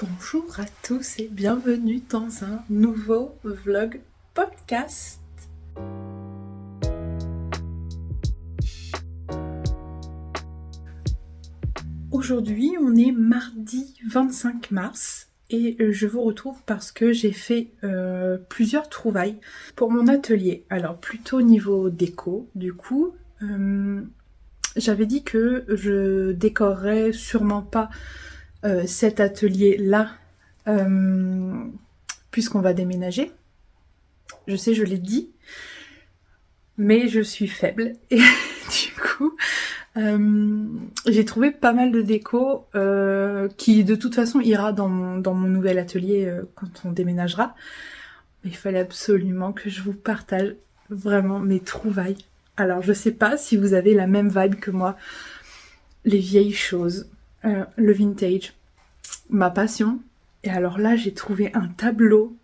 Bonjour à tous et bienvenue dans un nouveau vlog podcast. Aujourd'hui, on est mardi 25 mars et je vous retrouve parce que j'ai fait plusieurs trouvailles pour mon atelier. Alors plutôt niveau déco, du coup, j'avais dit que je décorerais sûrement pas cet atelier-là puisqu'on va déménager. Je sais, je l'ai dit, mais je suis faible et du coup j'ai trouvé pas mal de déco qui de toute façon ira dans mon nouvel atelier quand on déménagera. Mais il fallait absolument que je vous partage vraiment mes trouvailles. Alors je sais pas si vous avez la même vibe que moi, les vieilles choses, le vintage, ma passion. Et alors là j'ai trouvé un tableau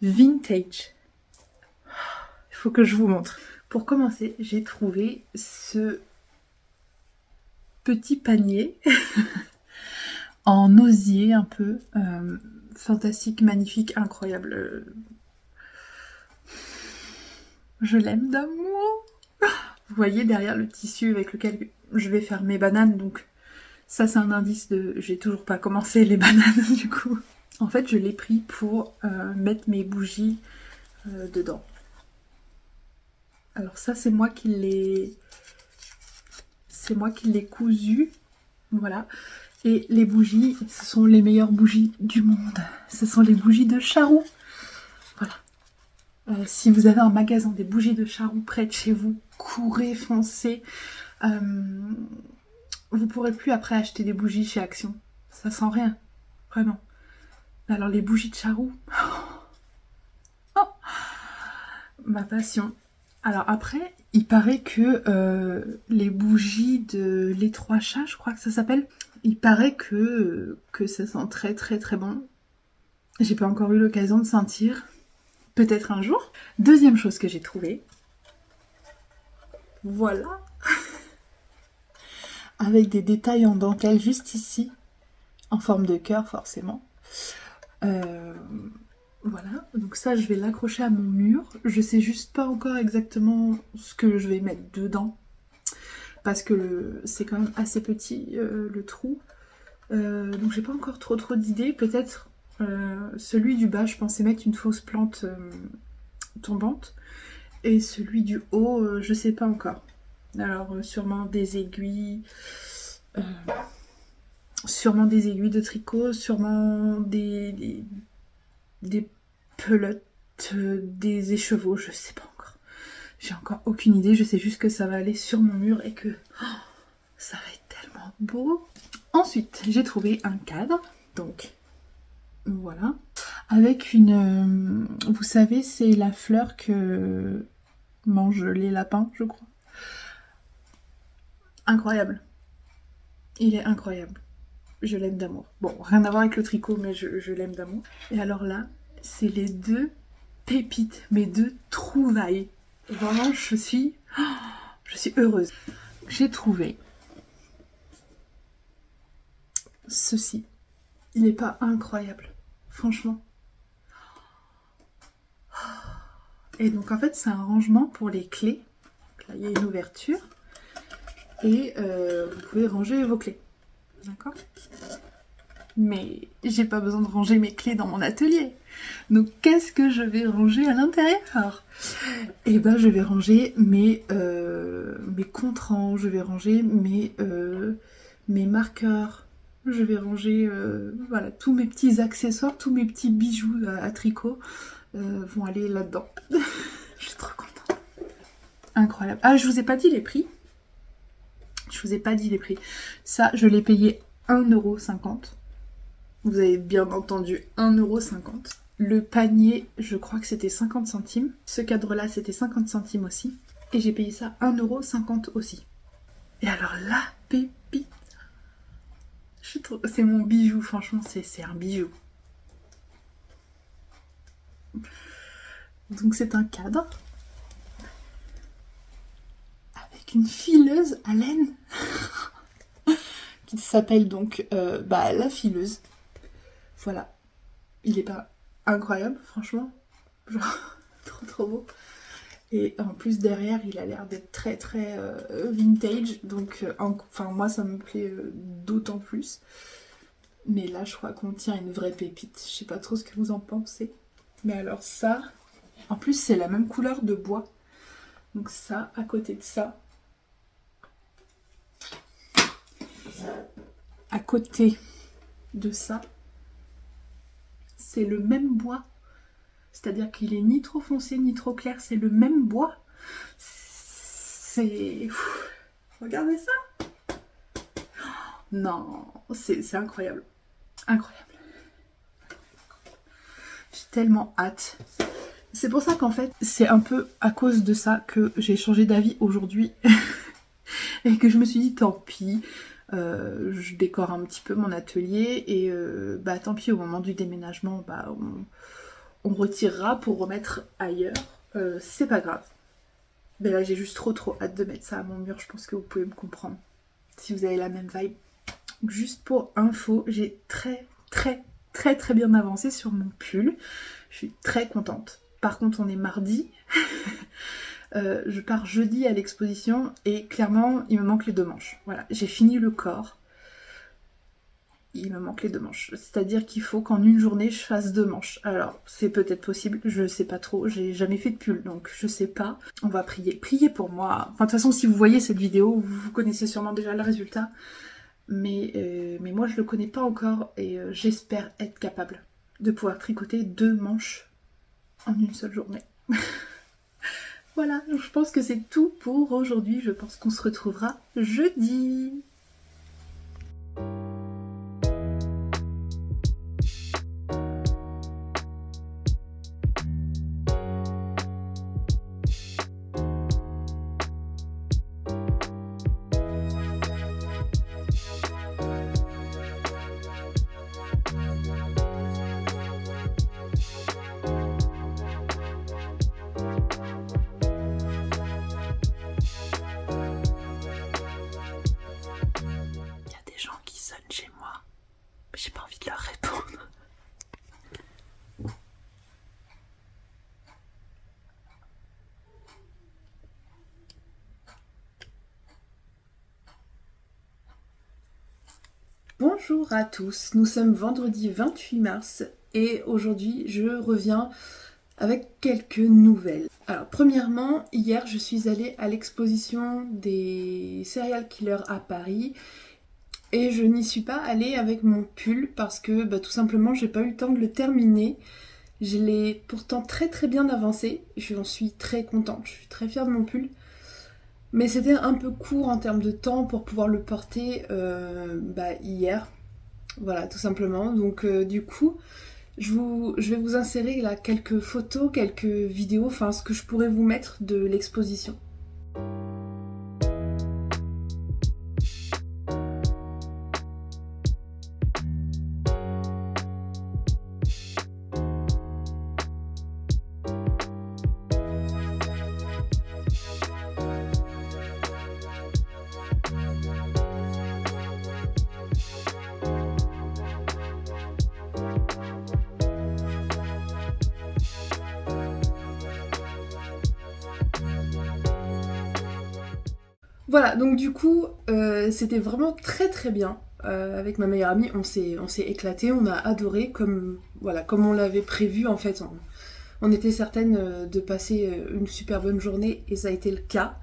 vintage. Il faut que je vous montre. Pour commencer, j'ai trouvé ce petit panier en osier un peu fantastique, magnifique, incroyable. Je l'aime d'amour. Vous voyez derrière le tissu avec lequel je vais faire mes bananes, donc ça c'est un indice de... J'ai toujours pas commencé les bananes du coup. En fait je l'ai pris pour mettre mes bougies dedans. Alors ça c'est moi qui l'ai... C'est moi qui l'ai cousu. Voilà. Et les bougies, ce sont les meilleures bougies du monde. Ce sont les bougies de Charroux. Voilà. Si vous avez un magasin des bougies de Charroux près de chez vous, courez, foncez. Vous pourrez plus après acheter des bougies chez Action. Ça sent rien. Vraiment. Alors les bougies de Charroux. Oh, ma passion. Alors après, il paraît que les bougies de Les Trois Chats, je crois que ça s'appelle, il paraît que ça sent très très très bon. J'ai pas encore eu l'occasion de sentir. Peut-être un jour. Deuxième chose que j'ai trouvée. Voilà. Avec des détails en dentelle juste ici. En forme de cœur forcément. Voilà. Donc ça je vais l'accrocher à mon mur. Je sais juste pas encore exactement ce que je vais mettre dedans. Parce que c'est quand même assez petit le trou. Donc j'ai pas encore trop d'idées. Peut-être celui du bas, je pensais mettre une fausse plante tombante. Et celui du haut, je sais pas encore. Alors sûrement des aiguilles. Sûrement des aiguilles de tricot. Sûrement des pelotes, des écheveaux, je sais pas encore. J'ai encore aucune idée. Je sais juste que ça va aller sur mon mur et que ça va être tellement beau. Ensuite, j'ai trouvé un cadre. Donc, voilà. Avec une... vous savez, c'est la fleur que mangent les lapins, je crois. Incroyable. Il est incroyable. Je l'aime d'amour. Bon, rien à voir avec le tricot, mais je l'aime d'amour. Et alors là, c'est les deux pépites, mes deux trouvailles. Vraiment, je suis heureuse. J'ai trouvé ceci. Il n'est pas incroyable, franchement. Et donc en fait, c'est un rangement pour les clés. Là, il y a une ouverture. Et vous pouvez ranger vos clés. D'accord ? Mais j'ai pas besoin de ranger mes clés dans mon atelier. Donc qu'est-ce que je vais ranger à l'intérieur ? Eh ben je vais ranger mes contrans, je vais ranger mes marqueurs, je vais ranger voilà, tous mes petits accessoires, tous mes petits bijoux à tricot vont aller là-dedans. Je suis trop contente. Incroyable. Ah, je vous ai pas dit les prix. Ça, je l'ai payé 1,50 €. Vous avez bien entendu, 1,50 €. Le panier, je crois que c'était 50 centimes. Ce cadre-là, c'était 50 centimes aussi. Et j'ai payé ça 1,50 € aussi. Et alors la pépite, c'est mon bijou, franchement, c'est un bijou. Donc c'est un cadre avec une fileuse à laine qui s'appelle donc la fileuse. Voilà. Il est pas incroyable, franchement. Genre, trop beau. Et en plus, derrière, il a l'air d'être très vintage. Donc, enfin, moi, ça me plaît d'autant plus. Mais là, je crois qu'on tient une vraie pépite. Je sais pas trop ce que vous en pensez. Mais alors ça, en plus, c'est la même couleur de bois. Donc ça, à côté de ça, à côté de ça, c'est le même bois. C'est-à-dire qu'il est ni trop foncé ni trop clair, c'est le même bois. C'est... Regardez ça. Non, c'est incroyable. Incroyable. J'ai tellement hâte. C'est pour ça qu'en fait, c'est un peu à cause de ça que j'ai changé d'avis aujourd'hui. Et que je me suis dit, tant pis, je décore un petit peu mon atelier. Et bah tant pis, au moment du déménagement, bah on retirera pour remettre ailleurs. C'est pas grave. Mais là, j'ai juste trop hâte de mettre ça à mon mur. Je pense que vous pouvez me comprendre. Si vous avez la même vibe. Juste pour info, j'ai très bien avancé sur mon pull. Je suis très contente. Par contre, on est mardi. Je pars jeudi à l'exposition et clairement, il me manque les 2 manches. Voilà, j'ai fini le corps. Il me manque les 2 manches. C'est-à-dire qu'il faut qu'en une journée, je fasse 2 manches. Alors, c'est peut-être possible, je sais pas trop. J'ai jamais fait de pull, donc je sais pas. On va prier. Priez pour moi. Enfin, de toute façon, si vous voyez cette vidéo, vous connaissez sûrement déjà le résultat. Mais moi, je le connais pas encore et j'espère être capable de pouvoir tricoter 2 manches en une seule journée. Voilà, je pense que c'est tout pour aujourd'hui. Je pense qu'on se retrouvera jeudi. Chez moi, mais j'ai pas envie de leur répondre. Bonjour à tous, nous sommes vendredi 28 mars et aujourd'hui je reviens avec quelques nouvelles. Alors premièrement, hier je suis allée à l'exposition des serial killers à Paris. Et je n'y suis pas allée avec mon pull parce que tout simplement j'ai pas eu le temps de le terminer. Je l'ai pourtant très bien avancé. J'en suis très contente, je suis très fière de mon pull. Mais c'était un peu court en termes de temps pour pouvoir le porter hier. Voilà, tout simplement. Donc du coup, je vais vous insérer là quelques photos, quelques vidéos, enfin ce que je pourrais vous mettre de l'exposition. Voilà, donc du coup, c'était vraiment très bien. Avec ma meilleure amie, on s'est éclaté, on a adoré, comme on l'avait prévu en fait. On était certaines de passer une super bonne journée et ça a été le cas.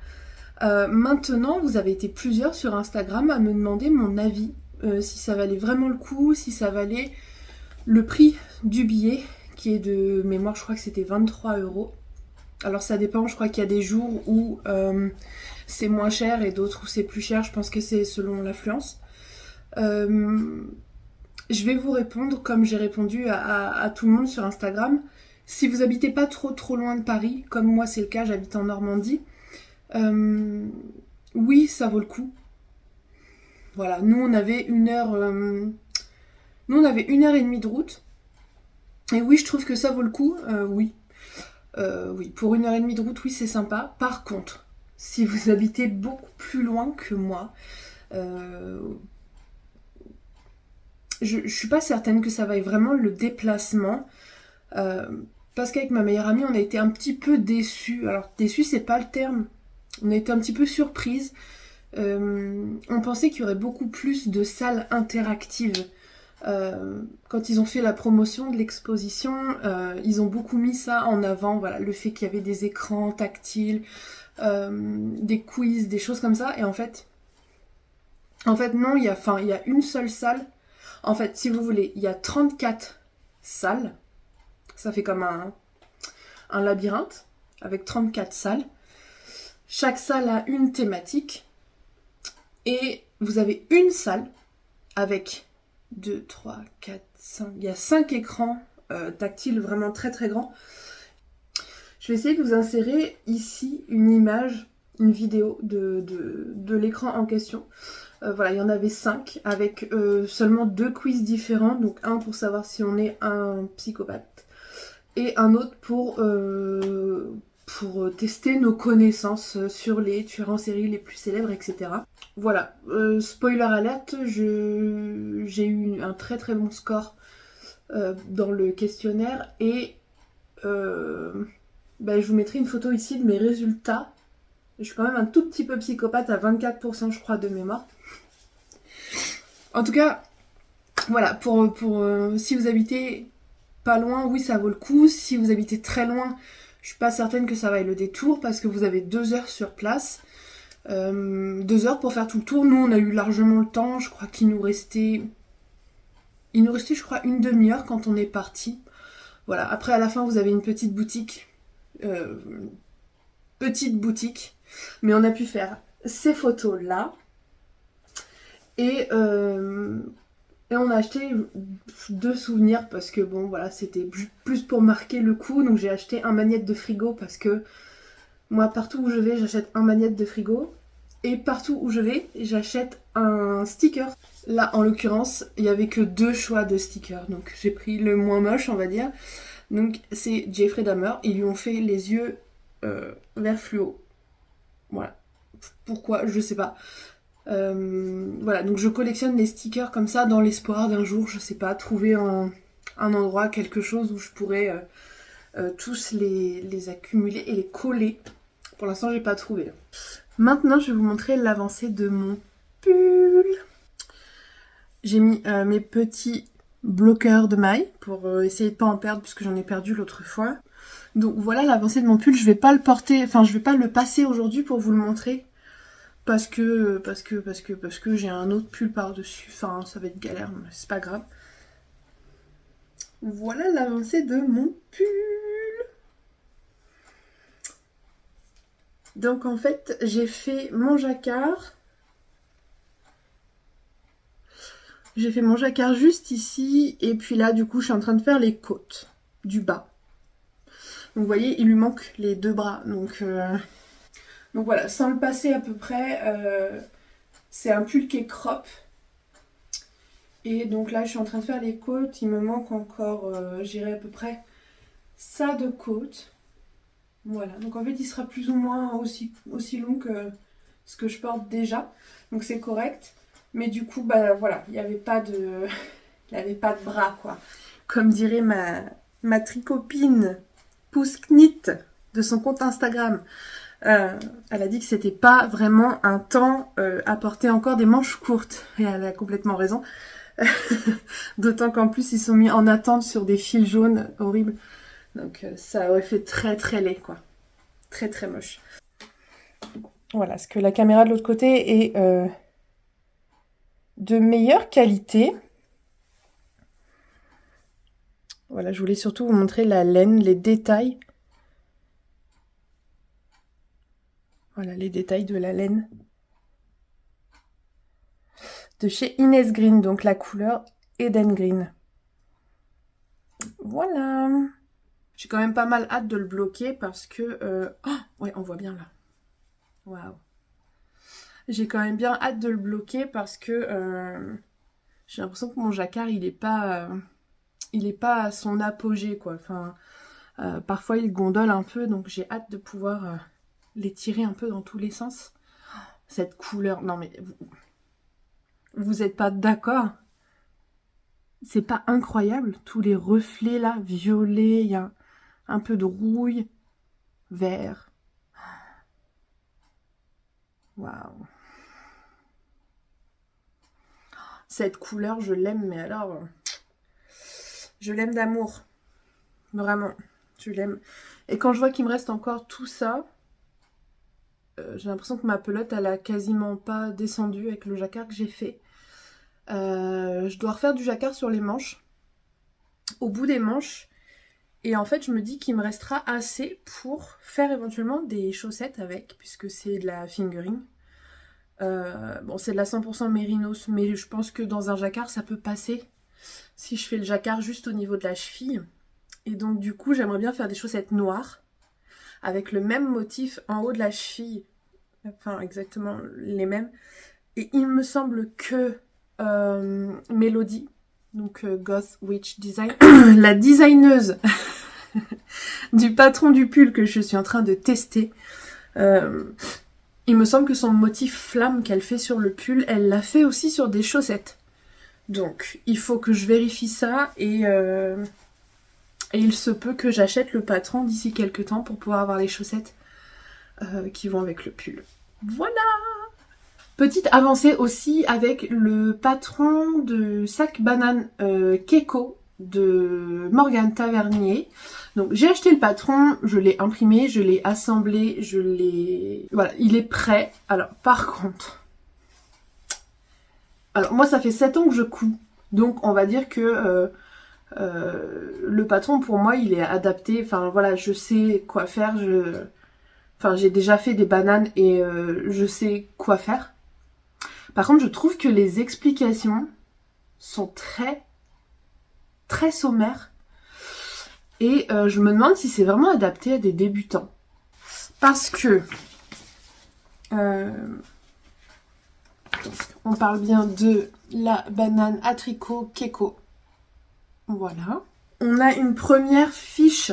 Maintenant, vous avez été plusieurs sur Instagram à me demander mon avis, si ça valait vraiment le coup, si ça valait le prix du billet, qui est de mémoire, je crois que c'était 23 €. Alors ça dépend, je crois qu'il y a des jours où c'est moins cher et d'autres où c'est plus cher, je pense que c'est selon l'affluence. Je vais vous répondre comme j'ai répondu à tout le monde sur Instagram. Si vous habitez pas trop loin de Paris, comme moi c'est le cas, j'habite en Normandie, oui ça vaut le coup. Voilà, nous on avait 1h et demie de route. Et oui, je trouve que ça vaut le coup, oui. Oui, pour 1h et demie de route, oui, c'est sympa. Par contre, si vous habitez beaucoup plus loin que moi, je suis pas certaine que ça vaille vraiment le déplacement. Parce qu'avec ma meilleure amie, on a été un petit peu déçus. Alors, déçus, c'est pas le terme. On a été un petit peu surprises. On pensait qu'il y aurait beaucoup plus de salles interactives. Quand ils ont fait la promotion de l'exposition, ils ont beaucoup mis ça en avant, voilà, le fait qu'il y avait des écrans tactiles, des quiz, des choses comme ça. Et en fait non, il y a une seule salle. En fait, si vous voulez, il y a 34 salles. Ça fait comme un labyrinthe avec 34 salles. Chaque salle a une thématique. Et vous avez une salle avec 2, 3, 4, 5. Il y a 5 écrans tactiles vraiment très très grands. Je vais essayer de vous insérer ici une image, une vidéo de l'écran en question. Voilà, il y en avait 5 avec seulement 2 quiz différents. Donc un pour savoir si on est un psychopathe et un autre pour tester nos connaissances sur les tueurs en série les plus célèbres, etc. Voilà, spoiler alerte, j'ai eu un très très bon score dans le questionnaire et je vous mettrai une photo ici de mes résultats. Je suis quand même un tout petit peu psychopathe à 24% je crois de mémoire. En tout cas, voilà, pour si vous habitez pas loin, oui ça vaut le coup. Si vous habitez très loin, je suis pas certaine que ça vaille le détour parce que vous avez 2 heures sur place. 2 heures pour faire tout le tour. Nous on a eu largement le temps, je crois qu'il nous restait je crois une demi-heure quand on est parti. Voilà, après à la fin vous avez une petite boutique, mais on a pu faire ces photos là et on a acheté 2 souvenirs parce que bon voilà c'était plus pour marquer le coup. Donc j'ai acheté un magnète de frigo parce que moi partout où je vais j'achète un magnète de frigo. Et partout où je vais, j'achète un sticker. Là, en l'occurrence, il n'y avait que 2 choix de stickers. Donc, j'ai pris le moins moche, on va dire. Donc, c'est Jeffrey Dahmer. Ils lui ont fait les yeux vert fluo. Voilà. Pourquoi? Je sais pas. Voilà, donc je collectionne les stickers comme ça dans l'espoir d'un jour, je sais pas, trouver un endroit, quelque chose où je pourrais tous les accumuler et les coller. Pour l'instant, j'ai pas trouvé. Maintenant, je vais vous montrer l'avancée de mon pull. J'ai mis mes petits bloqueurs de mailles pour essayer de pas en perdre puisque j'en ai perdu l'autre fois. Donc voilà l'avancée de mon pull. Je vais pas le porter, enfin je vais pas le passer aujourd'hui pour vous le montrer parce que j'ai un autre pull par-dessus. Enfin, ça va être galère, mais c'est pas grave. Voilà l'avancée de mon pull. Donc en fait, j'ai fait mon jacquard. J'ai fait mon jacquard juste ici. Et puis là, du coup, je suis en train de faire les côtes du bas. Donc vous voyez, il lui manque les 2 bras. Donc voilà, sans le passer à peu près, c'est un pull qui est crop. Et donc là, je suis en train de faire les côtes. Il me manque encore, j'irai à peu près ça de côte. Voilà, donc en fait il sera plus ou moins aussi long que ce que je porte déjà. Donc c'est correct. Mais du coup, bah voilà, il n'y avait pas de bras quoi. Comme dirait ma tricopine Pouce Knit de son compte Instagram. Elle a dit que c'était pas vraiment un temps à porter encore des manches courtes. Et elle a complètement raison. D'autant qu'en plus ils sont mis en attente sur des fils jaunes horribles. Donc ça aurait fait très très laid quoi. Très très moche. Voilà, parce que la caméra de l'autre côté est de meilleure qualité. Voilà, je voulais surtout vous montrer la laine, les détails. Voilà, les détails de la laine. De chez Inès Green, donc la couleur Eden Green. Voilà. J'ai quand même pas mal hâte de le bloquer parce que... Oh, ouais, on voit bien là. Waouh. J'ai quand même bien hâte de le bloquer parce que j'ai l'impression que mon jacquard, il est pas à son apogée, quoi. Enfin, parfois, il gondole un peu, donc j'ai hâte de pouvoir les tirer un peu dans tous les sens. Cette couleur... Non, mais vous êtes pas d'accord? C'est pas incroyable, tous les reflets là, violet, il y a un peu de rouille, vert. Waouh. Cette couleur, je l'aime, mais alors... Je l'aime d'amour. Vraiment, je l'aime. Et quand je vois qu'il me reste encore tout ça, j'ai l'impression que ma pelote, elle a quasiment pas descendu avec le jacquard que j'ai fait. Je dois refaire du jacquard sur les manches, au bout des manches. Et en fait, je me dis qu'il me restera assez pour faire éventuellement des chaussettes avec, puisque c'est de la fingering. Bon, c'est de la 100% mérinos, mais je pense que dans un jacquard, ça peut passer. Si je fais le jacquard juste au niveau de la cheville. Et donc, du coup, j'aimerais bien faire des chaussettes noires, avec le même motif en haut de la cheville. Enfin, exactement les mêmes. Et il me semble que Mélodie, donc Goth Witch Design, la designeuse du patron du pull que je suis en train de tester, il me semble que son motif flamme qu'elle fait sur le pull, elle l'a fait aussi sur des chaussettes. Donc, il faut que je vérifie ça et il se peut que j'achète le patron d'ici quelques temps pour pouvoir avoir les chaussettes qui vont avec le pull. Voilà! Petite avancée aussi avec le patron de sac banane Keiko de Morgane Tavernier. Donc j'ai acheté le patron, je l'ai imprimé, je l'ai assemblé, voilà, il est prêt. Alors par contre... Alors moi ça fait 7 ans que je couds, donc on va dire que le patron pour moi il est adapté, enfin voilà, je sais quoi faire, enfin j'ai déjà fait des bananes et je sais quoi faire. Par contre je trouve que les explications sont très sommaires et je me demande si c'est vraiment adapté à des débutants. Parce que on parle bien de la banane à tricot Keiko. Voilà. On a une première fiche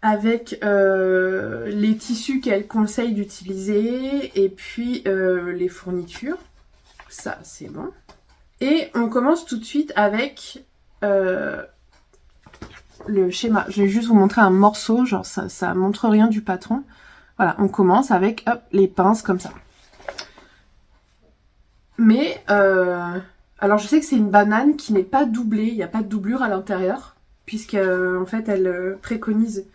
avec les tissus qu'elle conseille d'utiliser et puis les fournitures. Ça, c'est bon. Et on commence tout de suite avec le schéma. Je vais juste vous montrer un morceau, genre ça montre rien du patron. Voilà, on commence avec hop, les pinces comme ça. Mais, alors je sais que c'est une banane qui n'est pas doublée, il n'y a pas de doublure à l'intérieur, puisque en fait elle préconise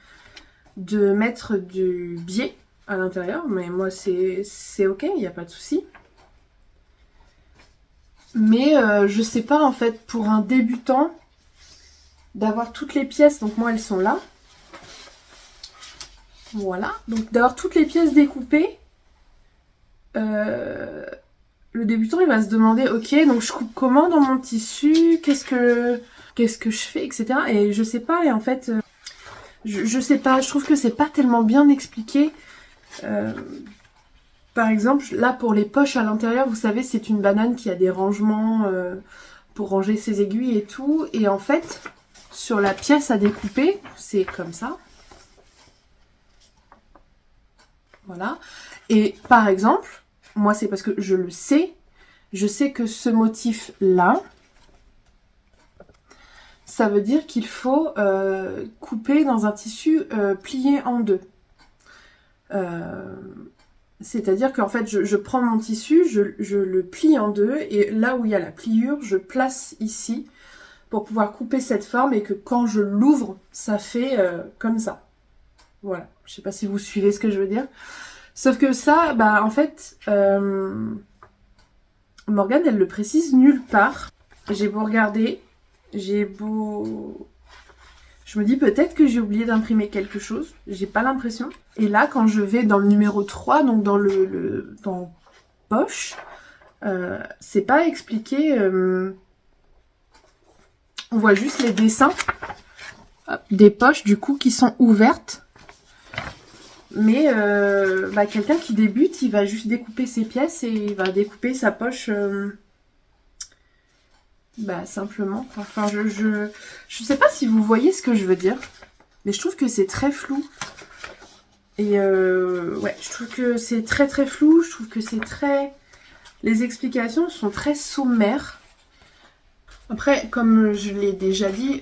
de mettre du biais à l'intérieur, mais moi c'est ok, il n'y a pas de souci. Mais je sais pas en fait, pour un débutant, d'avoir toutes les pièces, donc moi elles sont là. Voilà, donc d'avoir toutes les pièces découpées, le débutant il va se demander ok donc je coupe comment dans mon tissu, qu'est-ce que je fais, etc. Et je sais pas, et en fait je sais pas, je trouve que c'est pas tellement bien expliqué. Par exemple là pour les poches à l'intérieur, vous savez c'est une banane qui a des rangements pour ranger ses aiguilles et tout, et en fait sur la pièce à découper c'est comme ça. Voilà, et par exemple moi c'est parce que je le sais, je sais que ce motif là, ça veut dire qu'il faut couper dans un tissu plié en deux. C'est-à-dire qu'en fait je prends mon tissu, je le plie en deux et là où il y a la pliure, je place ici pour pouvoir couper cette forme et que quand je l'ouvre, ça fait comme ça. Voilà, je sais pas si vous suivez ce que je veux dire. Sauf que ça, bah en fait, Morgane, elle le précise nulle part. J'ai beau regarder, j'ai beau... Je me dis peut-être que j'ai oublié d'imprimer quelque chose, j'ai pas l'impression. Et là, quand je vais dans le numéro 3, donc dans dans poche, c'est pas expliqué... On voit juste les dessins des poches, du coup, qui sont ouvertes. Mais bah, quelqu'un qui débute, il va juste découper ses pièces et il va découper sa poche bah, simplement. Enfin, je sais pas si vous voyez ce que je veux dire, mais je trouve que c'est très flou. Et ouais, je trouve que c'est très flou, je trouve que c'est très... Les explications sont très sommaires. Après, comme je l'ai déjà dit,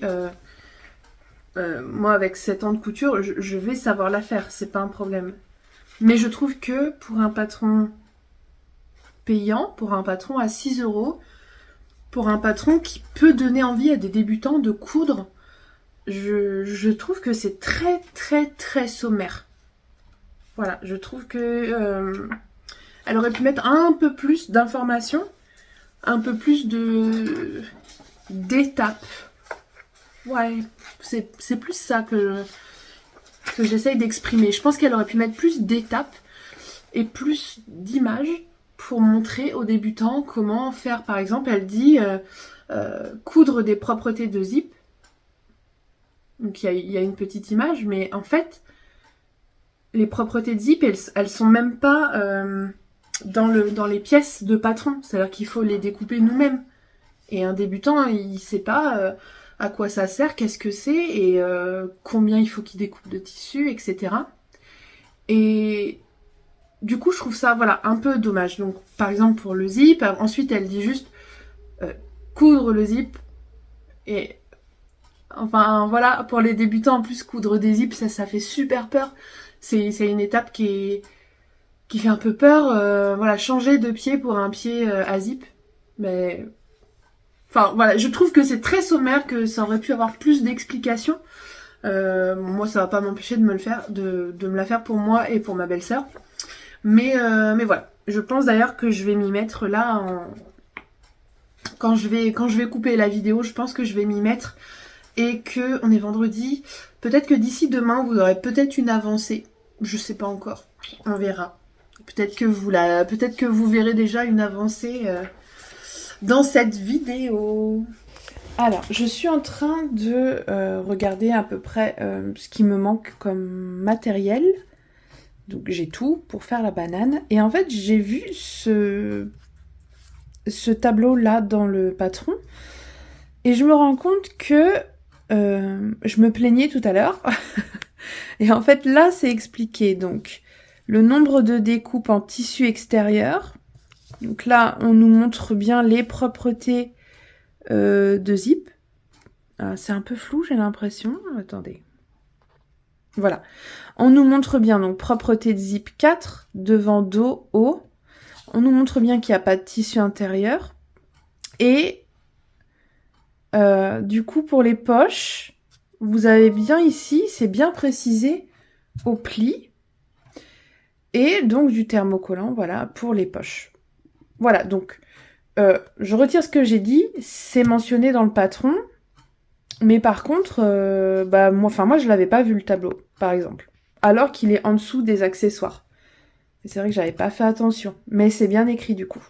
moi avec 7 ans de couture, je vais savoir la faire, c'est pas un problème. Mais je trouve que pour un patron payant, pour un patron à 6 euros, pour un patron qui peut donner envie à des débutants de coudre, je trouve que c'est très très très sommaire. Voilà, je trouve que elle aurait pu mettre un peu plus d'informations, un peu plus de d'étapes. Ouais, c'est plus ça que j'essaye d'exprimer. Je pense qu'elle aurait pu mettre plus d'étapes et plus d'images pour montrer aux débutants comment faire. Par exemple, elle dit coudre des propretés de zip. Donc il y a une petite image, mais en fait, les propretés de zip, elles sont même pas dans les pièces de patron. C'est-à-dire qu'il faut les découper nous-mêmes. Et un débutant, il sait pas à quoi ça sert, qu'est-ce que c'est, et combien il faut qu'il découpe de tissu, etc. Et du coup, je trouve ça, voilà, un peu dommage. Donc, par exemple, pour le zip, ensuite, elle dit juste coudre le zip. Et enfin, voilà, pour les débutants, en plus, coudre des zips, ça fait super peur. C'est une étape qui fait un peu peur. Voilà, changer de pied pour un pied à zip. Mais enfin, voilà, je trouve que c'est très sommaire, que ça aurait pu avoir plus d'explications. Moi, ça va pas m'empêcher de me le faire, de me la faire pour moi et pour ma belle-sœur. Mais voilà. Je pense d'ailleurs que je vais m'y mettre là quand je vais couper la vidéo, je pense que je vais m'y mettre et que on est vendredi. Peut-être que d'ici demain, vous aurez peut-être une avancée. Je sais pas encore. On verra. Peut-être que vous verrez déjà une avancée dans cette vidéo. Alors, je suis en train de regarder à peu près ce qui me manque comme matériel. Donc j'ai tout pour faire la banane. Et en fait, j'ai vu ce tableau-là dans le patron. Et je me rends compte que je me plaignais tout à l'heure. Et en fait, là, c'est expliqué. Donc, le nombre de découpes en tissu extérieur. Donc là, on nous montre bien les propretés de zip. C'est un peu flou, j'ai l'impression. Attendez. Voilà. On nous montre bien, donc, propreté de zip 4, devant, dos, haut. On nous montre bien qu'il n'y a pas de tissu intérieur. Et du coup, pour les poches, vous avez bien ici, c'est bien précisé au pli. Et donc, du thermocollant, voilà, pour les poches. Voilà, donc, je retire ce que j'ai dit. C'est mentionné dans le patron. Mais par contre, moi, je l'avais pas vu le tableau, par exemple. Alors qu'il est en dessous des accessoires. Et c'est vrai que j'avais pas fait attention. Mais c'est bien écrit du coup.